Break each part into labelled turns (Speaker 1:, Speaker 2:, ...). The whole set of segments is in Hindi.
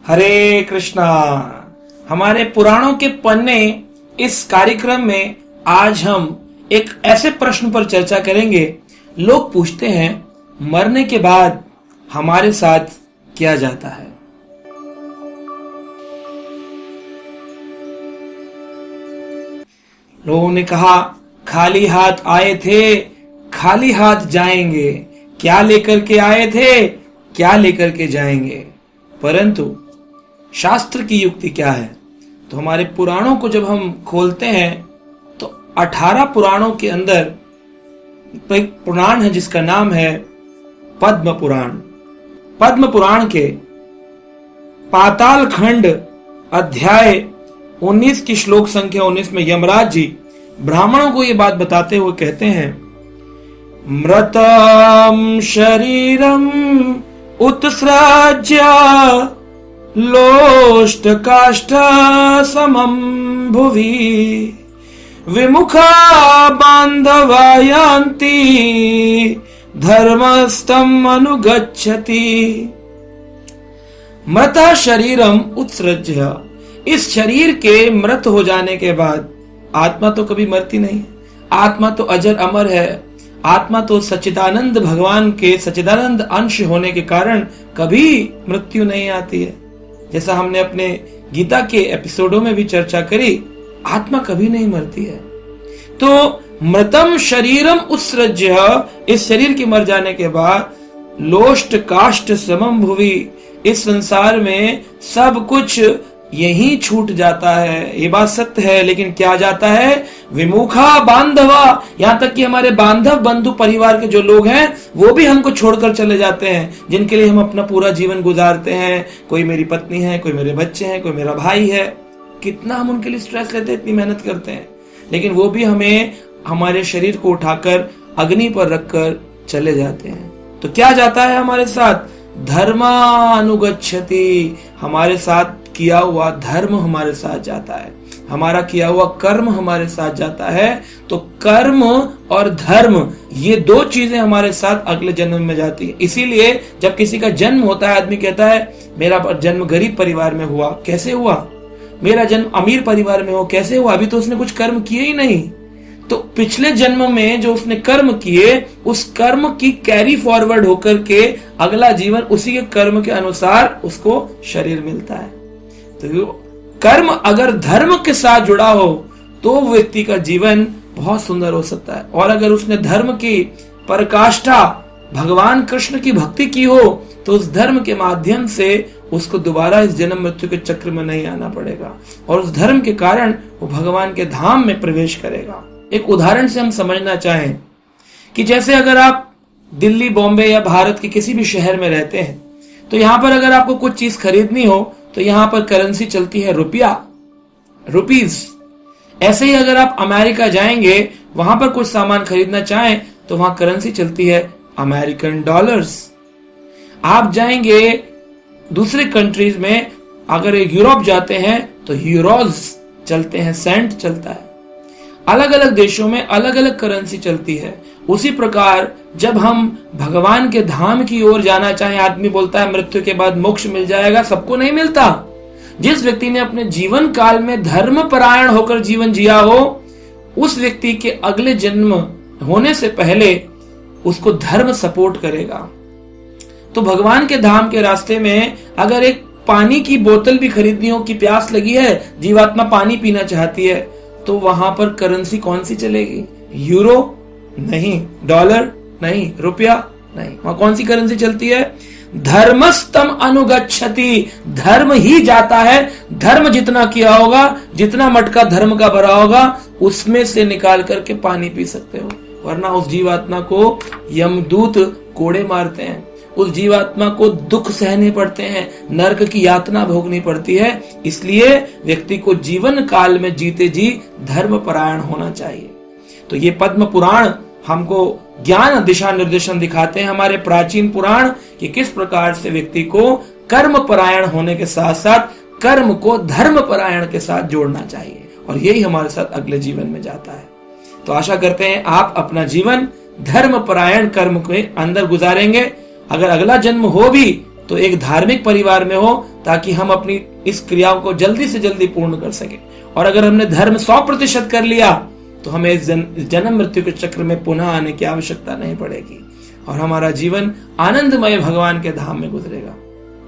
Speaker 1: हरे कृष्णा। हमारे पुराणों के पन्ने इस कार्यक्रम में आज हम एक ऐसे प्रश्न पर चर्चा करेंगे। लोग पूछते हैं मरने के बाद हमारे साथ क्या जाता है। लोगों ने कहा खाली हाथ आए थे, खाली हाथ जाएंगे, क्या लेकर के आए थे, क्या लेकर के जाएंगे। परंतु शास्त्र की युक्ति क्या है? तो हमारे पुराणों को जब हम खोलते हैं तो 18 पुराणों के अंदर एक पुराण है जिसका नाम है पद्म पुराण। पद्म पुराण के पाताल खंड अध्याय 19 की श्लोक संख्या 19 में यमराज जी ब्राह्मणों को ये बात बताते हुए कहते हैं, मृतम शरीरम उत्सृज्य लोष्ट काष्ठ समं भुवि विमुखा बांधवायन्ति धर्मस्तम अनुगच्छति। मृत शरीरम उत्सृज्य, इस शरीर के मृत हो जाने के बाद आत्मा तो कभी मरती नहीं। आत्मा तो अजर अमर है। आत्मा तो सच्चिदानंद भगवान के सच्चिदानंद अंश होने के कारण कभी मृत्यु नहीं आती है। जैसा हमने अपने गीता के एपिसोडों में भी चर्चा करी, आत्मा कभी नहीं मरती है। तो मृतम शरीरम उत्सृज्य, इस शरीर के मर जाने के बाद लोष्ट काष्ठ समं भुवि, इस संसार में सब कुछ यही छूट जाता है। ये बात सत्य है, लेकिन क्या जाता है? विमुखा बांधवा, यहां तक कि हमारे बांधव बंधु परिवार के जो लोग हैं वो भी हमको छोड़कर चले जाते हैं, जिनके लिए हम अपना पूरा जीवन गुजारते हैं। कोई मेरी पत्नी है, कोई मेरे बच्चे हैं, कोई मेरा भाई है। कितना हम उनके लिए स्ट्रेस लेते हैं, इतनी मेहनत करते हैं, लेकिन वो भी हमें हमारे शरीर को उठाकर अग्नि पर रखकर चले जाते हैं। तो क्या जाता है हमारे साथ? धर्मानुगच्छति, हमारे साथ किया हुआ धर्म हमारे साथ जाता है, हमारा किया हुआ कर्म हमारे साथ जाता है। तो कर्म और धर्म ये दो चीजें हमारे साथ अगले जन्म में जाती है। इसीलिए जब किसी का जन्म होता है, आदमी कहता है मेरा जन्म गरीब परिवार में हुआ। कैसे हुआ? मेरा जन्म अमीर परिवार में हो, कैसे हुआ? अभी तो उसने कुछ कर्म किए ही नहीं। तो पिछले जन्म में जो उसने कर्म किए, उस कर्म की कैरी फॉरवर्ड होकर के अगला जीवन उसी के कर्म के अनुसार उसको शरीर मिलता है। तो कर्म अगर धर्म के साथ जुड़ा हो तो व्यक्ति का जीवन बहुत सुंदर हो सकता है। और अगर उसने धर्म की पराकाष्ठा भगवान कृष्ण की भक्ति की हो तो उस धर्म के माध्यम से उसको दोबारा इस जन्म मृत्यु के चक्र में नहीं आना पड़ेगा, और उस धर्म के कारण वो भगवान के धाम में प्रवेश करेगा। एक उदाहरण से हम समझना चाहें कि जैसे अगर आप दिल्ली, बॉम्बे या भारत के किसी भी शहर में रहते हैं, तो यहां पर अगर आपको कुछ चीज खरीदनी हो तो यहां पर करेंसी चलती है रुपया, रुपीज। ऐसे ही अगर आप अमेरिका जाएंगे, वहां पर कुछ सामान खरीदना चाहें तो वहां करेंसी चलती है अमेरिकन डॉलर्स। आप जाएंगे दूसरे कंट्रीज में, अगर यूरोप जाते हैं तो यूरोज चलते हैं, सेंट चलता है। अलग अलग देशों में अलग अलग करेंसी चलती है। उसी प्रकार जब हम भगवान के धाम की ओर जाना चाहें, आदमी बोलता है मृत्यु के बाद मोक्ष मिल जाएगा, सबको नहीं मिलता। जिस व्यक्ति ने अपने जीवन काल में धर्म परायण होकर जीवन जिया हो, उस व्यक्ति के अगले जन्म होने से पहले उसको धर्म सपोर्ट करेगा। तो भगवान के धाम के रास्ते में अगर एक पानी की बोतल भी खरीदनी हो कि प्यास लगी है, जीवात्मा पानी पीना चाहती है, तो वहां पर करेंसी कौन सी चलेगी? यूरो नहीं, डॉलर नहीं, रुपया नहीं, वहां कौन सी करेंसी चलती है? धर्मस्तम अनुगच्छति, धर्म ही जाता है। धर्म जितना किया होगा, जितना मटका धर्म का भरा होगा, उसमें से निकाल करके पानी पी सकते हो, वरना उस जीवात्मा को यमदूत कोड़े मारते हैं, उस जीवात्मा को दुख सहने पड़ते हैं, नरक की यातना भोगनी पड़ती है। इसलिए व्यक्ति को जीवन काल में जीते जी धर्म परायण होना चाहिए। तो ये पद्म पुराण हमको ज्ञान दिशा निर्देशन दिखाते हैं, हमारे प्राचीन पुराण, कि किस प्रकार से व्यक्ति को कर्म परायण होने के साथ साथ कर्म को धर्म परायण के साथ जोड़ना चाहिए, और यही हमारे साथ अगले जीवन में जाता है। तो आशा करते हैं आप अपना जीवन धर्म परायण कर्म के अंदर गुजारेंगे। अगर अगला जन्म हो भी तो एक धार्मिक परिवार में हो, ताकि हम अपनी इस क्रियाओं को जल्दी से जल्दी पूर्ण कर सके। और अगर हमने धर्म 100% कर लिया तो हमें इस जन्म मृत्यु के चक्र में पुनः आने की आवश्यकता नहीं पड़ेगी और हमारा जीवन आनंदमय भगवान के धाम में गुजरेगा।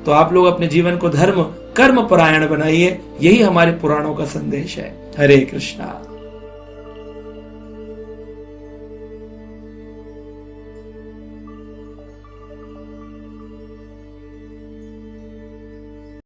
Speaker 1: तो आप लोग अपने जीवन को धर्म कर्म परायण बनाइए, यही हमारे पुराणों का संदेश है। हरे कृष्णा।